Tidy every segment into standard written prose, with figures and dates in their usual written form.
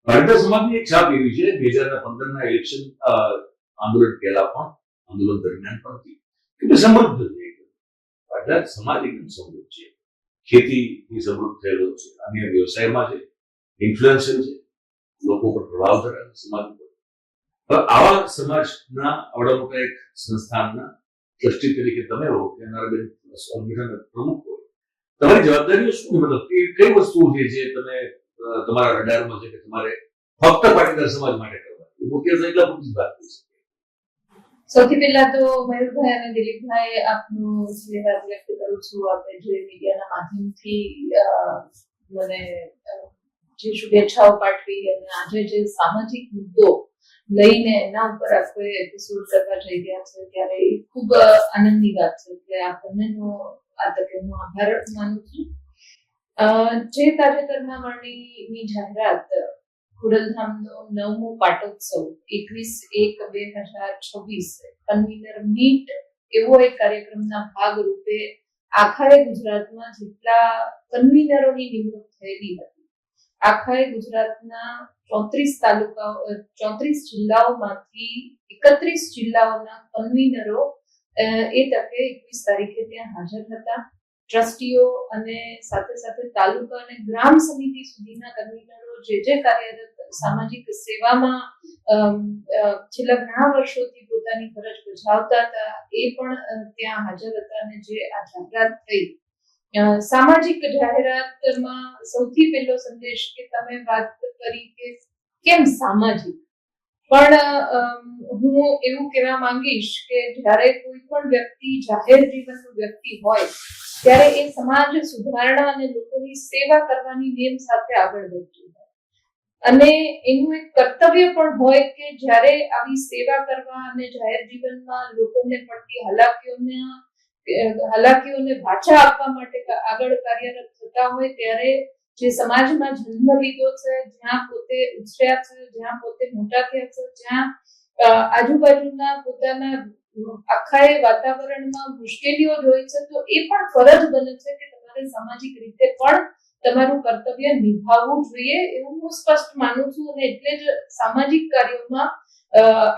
ભારતીય સમાજની એક છાપ એવી છે 2015ના ઇલેક્શન આંદોલન પહેલા પણ આંદોલન દરમિયાન પણ હતી કે સમૃદ્ધ છે. ભારત સમાજ એકદમ સમૃદ્ધ છે, ખેતીથી સમૃદ્ધ થયેલો છે, અન્ય વ્યવસાયમાં છે, ઇન્ફ્લુએન્શિયલ છે, લોકો પર પ્રભાવ ધરાવે સમાજ પર. આવા સમાજના આવડા મોટા એક સંસ્થાનના ટ્રસ્ટી તરીકે તમે હો કે નારાબેન સંગઠનના પ્રમુખ હો, તમારી જવાબદારીઓ શું? મતલબ કઈ વસ્તુ છે જે તમે તમારા રડારમાં છે કે તમારે ફક્ત પાટીદાર સમાજ માટે કરવા? મુખ્ય તો એટલા પૂરતી વાત કરી શકે. સૌથી પહેલા તો મયુરભાઈ અને દિલીપભાઈ આપનું ધન્યવાદ વ્યક્ત કરું છું. આપણે જે મીડિયાના માધ્યમથી મને જે શુભેચ્છાઓ પાઠવી અને આજે જે સામાજિક મુદ્દો લઈને એના ઉપર આપણે એપિસોડ કરવા જઈ રહ્યા છે ત્યારે એ ખૂબ આનંદની વાત છે કે આ બંનેનો આ તકે હું આભાર માનું છું. જે તાજેતરમાં મળણીની જાહેરાત ખોડલધામનો 9મો પાટોત્સવ 21/1/2026 કન્વીનર મીટ એવો એક કાર્યક્રમના ભાગરૂપે આખા ગુજરાતમાં જેટલા કન્વીનરોની નિમણૂક થયેલી હતી, આખા ગુજરાતના 34 તાલુકાઓ 34 જિલ્લાઓમાંથી 31 જિલ્લાઓના કન્વીનરો એ તકે 21 તારીખે ત્યાં હાજર હતા. ટ્રસ્ટીઓ અને સાથે સાથે તાલુકા અને ગ્રામ સમિતિ સુધીના કન્વીનરો જે કાર્યરત સામાજિક સેવામાં છેલ્લા ઘણા વર્ષોથી પોતાની ફરજ બજાવતા હતા એ પણ ત્યાં હાજર હતા. અને જે આ જાહેરાત થઈ, સામાજિક જાહેરાતમાં સૌથી પહેલો સંદેશ કે તમે વાત કરી કે કેમ સામાજિક, પણ હું એવું કહેવા માંગીશ કે જ્યારે કોઈ પણ વ્યક્તિ જાહેર જીવનનું વ્યક્તિ હોય ત્યારે એ સમાજ સુધારણા અને લોકોની સેવા કરવાની નેમ સાથે આગળ વધતું હોય અને એનું એક કર્તવ્ય પણ હોય કે જ્યારે આવી સેવા કરવા અને જાહેર જીવનમાં લોકોને પડતી હાલાકીઓને વાચા આપવા માટે આગળ કાર્યરત થતા હોય ત્યારે જે સમાજમાં જન્મ લીધો છે, જ્યાં પોતે ઉછર્યા છે, જ્યાં પોતે મોટા થયા છે, જ્યાં આજુબાજુના પોતાના આખા વાતાવરણમાં મુશ્કેલીઓ જોઈ છે, તો એ પણ ફરજ બને છે કે તમારે સામાજિક રીતે પણ તમારું કર્તવ્ય નિભાવવું જોઈએ એવું હું સ્પષ્ટ માનું છું. અને એટલે જ સામાજિક કાર્યોમાં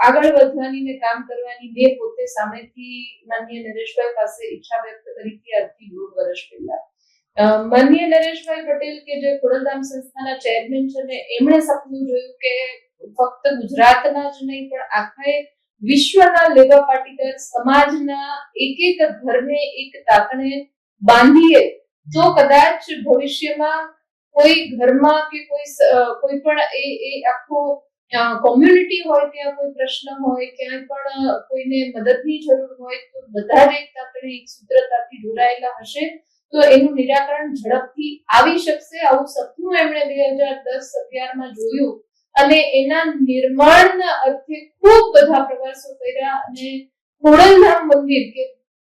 આગળ વધવાની ને કામ કરવાની મેં પોતે સામેથી માનનીય નરેશભાઈ પાસે ઈચ્છા વ્યક્ત કરી હતી આજથી 1.5 વર્ષ પહેલા. માનનીય નરેશભાઈ પટેલ કે જે ખોડલધામ સંસ્થાના ચેરમેન છે ને, એમણે સપનું જોયું કે ફક્ત ગુજરાતના જ નહીં પણ આખા વિશ્વના લેવા પાટીદાર સમાજના એક એક ઘરને એક તાકણે બાંધીએ તો કદાચ ભવિષ્યમાં કોઈ ઘરમાં કે કોઈ પણ એ આખો કોમ્યુનિટી હોય, ત્યાં કોઈ પ્રશ્ન હોય, ક્યાંય પણ કોઈને મદદની જરૂર હોય તો બધા જ એક તાકણે એક સૂત્રતાથી જોડાયેલા હશે તો એનું નિરાકરણ ઝડપથી આવી શકશે. આવું સપનું એમણે 2010-11માં જોયું અને એના નિર્માણના અર્થે ખૂબ બધા પ્રવાસો કર્યા. અને ખોડલધામ મંદિર કે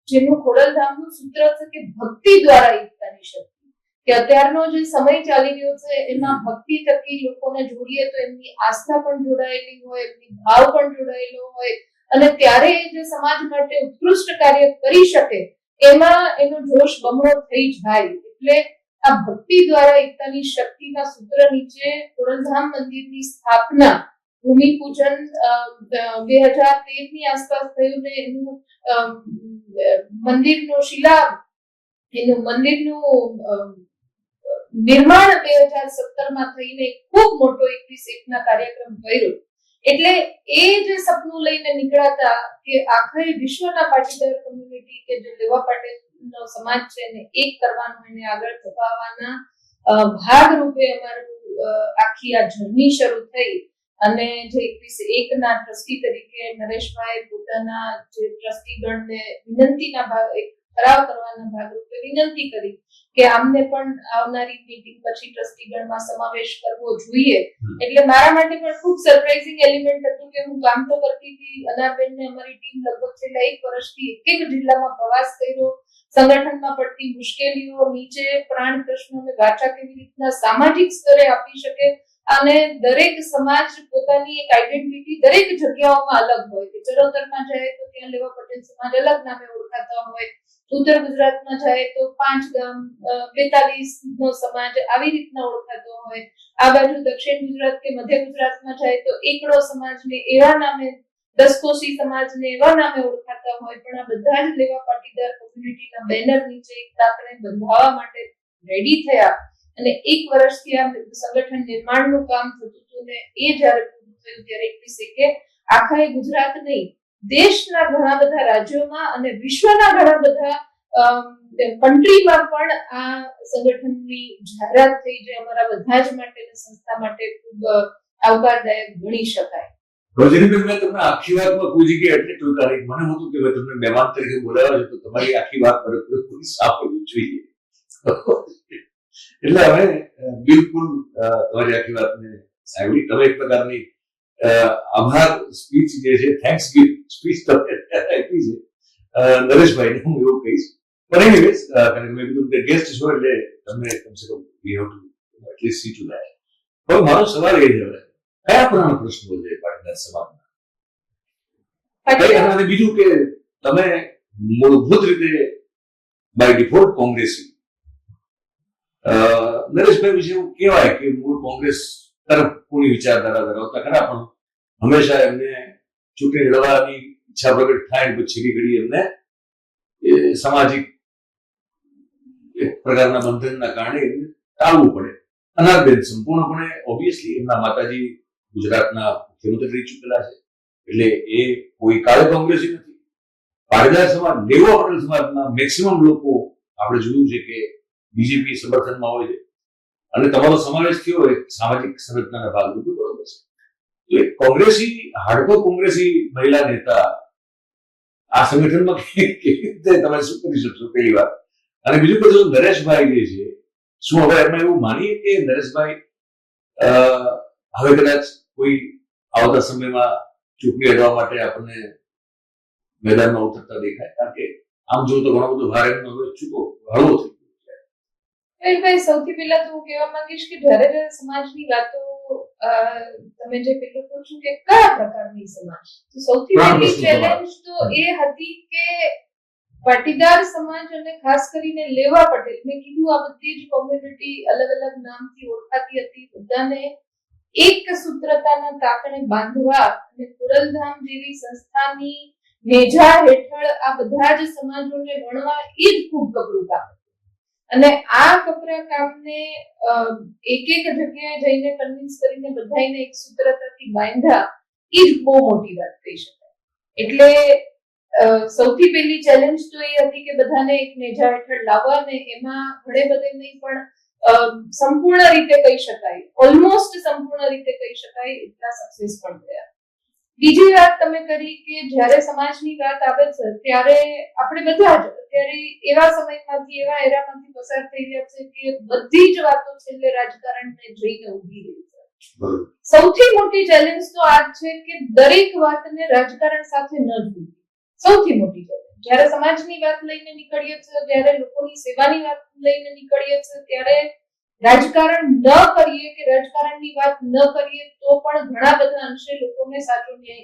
જેનું ખોડલધામનું સૂત્ર છે કે ભક્તિ દ્વારા એકતાની શક્તિ, કે અત્યારનો જે સમય ચાલી રહ્યો છે એમાં ભક્તિ થકી લોકોને જોડીએ તો એમની આસ્થા પણ જોડાયેલી હોય, એમની ભાવ પણ જોડાયેલો હોય અને ત્યારે જે સમાજ માટે ઉત્કૃષ્ટ કાર્ય કરી શકે એમાં એનો જોશ બમણો થઈ જાય. એટલે આ ભક્તિ દ્વારા એકતાની શક્તિના સૂત્ર નીચે ખોડલધામ મંદિરની સ્થાપના, ભૂમિપૂજન 2013ની આસપાસ થયું ને એનું મંદિરનું નિર્માણ 2017માં થઈને ખૂબ મોટો 21/1ના કાર્યક્રમ કર્યો. એટલે એ જે સપનું લઈને નીકળાતા કે આખા વિશ્વના પાટીદાર કમ્યુનિટી કે જે લેવા પાટીનો સમાજ છે એને એક કરવાનો, એને આગળ ધપાવવાના ભાગરૂપે અમારું આખી આ જર્ની શરૂ થઈ. અને જે 21/1ના ટ્રસ્ટી તરીકે નરેશભાઈ પોતાના જે ટ્રસ્ટીગણને વિનંતીના ઠરાવ કરવાના ભાગરૂપે વિનંતી કરી કે આમને પણ આવનારી મીટિંગ પછી ટ્રસ્ટીગણમાં સમાવેશ કરવો જોઈએ. એટલે મારા માટે પણ ખૂબ સરપ્રાઇઝિંગ એલિમેન્ટ હતું કે હું કામ તો કરતી હતી, અનાબેનને અમારી ટીમ લગભગ છેલ્લા 1 વર્ષથી એક જિલ્લામાં પ્રવાસ કર્યો, સંગઠનમાં પડતી મુશ્કેલીઓ, નીચે પ્રાણ પ્રશ્નોને વાચા કેવી રીતના સામાજિક સ્તરે આપી શકે અને દરેક સમાજ પોતાની એક આઈડેન્ટિટી દરેક જગ્યાઓમાં અલગ હોય કે ચરોતરમાં જાય તો ત્યાં લેવા પટેલ સમાજ અલગ નામે ઓળખાતા હોય, ઉત્તર ગુજરાતમાં જાય તો 5 ગામ 42 નો સમાજ આવી રીતના ઓળખાતો હોય, આ બાજુ દક્ષિણ ગુજરાત કે મધ્ય ગુજરાતમાં જાય તો એકડો સમાજને એવા નામે, દસકોશી સમાજને એવા નામે ઓળખાતા હોય. પણ આ બધા જ લેવા પાટીદાર કોમ્યુનિટીના બેનર નીચે એક તાતણે બંધાવવા માટે રેડી થયા અને 1 વર્ષથી આ સંગઠન નિર્માણનું કામ થતું હતું ને એ જ્યારે પૂરું થયું ત્યારે એટલી છે કે આખા ગુજરાત નહીં, દેશના ઘણા બધા રાજ્યોમાં અને વિશ્વના ઘણા બધા કન્ટ્રીમાં પણ આ સંગઠનની જાહેરાત થઈ, જે અમારા બધા જ માટે સંસ્થા માટે ખૂબ આવકારદાયક ગણી શકાય. રોજનીબેન, મેં તમને આખી વાતમાં કોઈ જગ્યાએ એટલે ટૂંકારી મને હતું કે ભાઈ તમને મહેમાન તરીકે બોલાવ્યા છે તો તમારી આખી વાત પૂરી સાંભળવી જોઈએ. એટલે હવે બિલકુલ તમારી આખી વાતને સાંભળી. તમે એક પ્રકારની આભાર સ્પીચ જે છે, થેન્ક્સ ગિવિંગ સ્પીચ તમે આપી છે નરેશભાઈને, હું એવું કહીશ. પણ એનીવેઝ, કારણ કે મેં કીધું કે ગેસ્ટ છો એટલે તમને કમસે કમ we have to at least see to that. પણ મારો સવાલ એ છે, કયા પ્રકારના પ્રશ્નો છે પાટીદાર સમાજના? અને બીજું કે તમે મૂળભૂત રીતે બાય ડિફોલ્ટ કોંગ્રેસી, નરેશભાઈ વિશે એવું કહેવાય કે મૂળ કોંગ્રેસ તરફ કોની વિચારધારા ધરાવતા ખરા, પણ હંમેશા એમને ચૂંટણી લડવાની ઈચ્છા પ્રગટ થાય પછી ઘડી એમને સામાજિક એક પ્રકારના બંધનના કારણે એમને ટાળવું પડે. અનારબેન સંપૂર્ણપણે ઓબ્વિયસલી એમના માતાજી ગુજરાતના મુખ્યમંત્રી રહી ચૂકેલા છે, એટલે એ કોઈ કાળે કોંગ્રેસી નથી. પાટીદાર સમાજ, લેવા પટેલ સમાજના મેક્સિમમ લોકો આપણે જોયું છે કે બીજેપી સમર્થનમાં હોય છે અને તમારો સમાવેશ થયો એક સામાજિક સંગઠનના ભાગરૂપે, બરોબર છે. તો એક કોંગ્રેસી, હાર્ડકોર કોંગ્રેસી મહિલા નેતા આ સંગઠનમાં કેવી રીતે તમે શું કરી શકશો, પહેલી વાત. અને બીજું બધું નરેશભાઈ જે છે, શું હવે એમાં એવું માનીએ કે નરેશભાઈ હવે કદાચ કોઈ આવતા સમયમાં ચૂંટણી લડવા માટે આપણને મેદાનમાં ઉતરતા દેખાય? કારણ કે આમ જો તો ઘણો બધો ભાર એમનો હવે છૂટો હળવો થઈ ગયો. સૌથી પહેલા તો હું કહેવા માંગીશ કે જ્યારે સમાજની વાતો તમે જે પેલું પૂછ્યું કે કયા પ્રકારની સમાજ, તો સૌથી મોટી ચેલેન્જ તો એ હતી કે પાટીદાર સમાજ અને ખાસ કરીને લેવા પટેલ, મેં કીધું આ બધી જ કોમ્યુનિટી અલગ અલગ નામથી ઓળખાતી હતી, બધાને એક સૂત્રતાના તાતણે બાંધવા અને ખોડલધામ જેવી સંસ્થાની નેજા હેઠળ આ બધા જ સમાજોને ગણવા એ જ ખૂબ કપરું કામ હતું. અને આ કપરા કામને એક જગ્યાએ જઈને કન્વિન્સ કરીને બધાને એક સૂત્રતાથી બાંધ્યા, એ જ બહુ મોટી વાત કહી શકાય. એટલે સૌથી પહેલી ચેલેન્જ તો એ હતી કે બધાને એક નેજા હેઠળ લાવવા, અને એમાં ઘણે બધે નહીં પણ સંપૂર્ણ રીતે કહી શકાય, ઓલમોસ્ટ સંપૂર્ણ રીતે કહી શકાય એટલા સક્સેસ પણ થયા. બીજી વાત તમે કરી કે જ્યારે સમાજની વાત આવે છે ત્યારે આપણે બધા જ અત્યારે એવા સમયમાંથી, એવા એરામાંથી પસાર થઈ રહ્યા છે કે બધી જ વાતો છેલ્લે રાજકારણને જઈને ઊભી રહી છે. સૌથી મોટી ચેલેન્જ તો આ છે કે દરેક વાતને રાજકારણ સાથે ન જોડવી. સૌથી મોટી ચેલેન્જ જ્યારે સમાજની વાત લઈને નીકળીએ છીએ, જ્યારે લોકોની સેવાની વાત લઈને નીકળીએ છીએ, ત્યારે રાજકારણ ન કરીએ કે રાજકારણની વાત ન કરીએ તો પણ ઘણા બધા અંશે લોકોને સાચો ન્યાય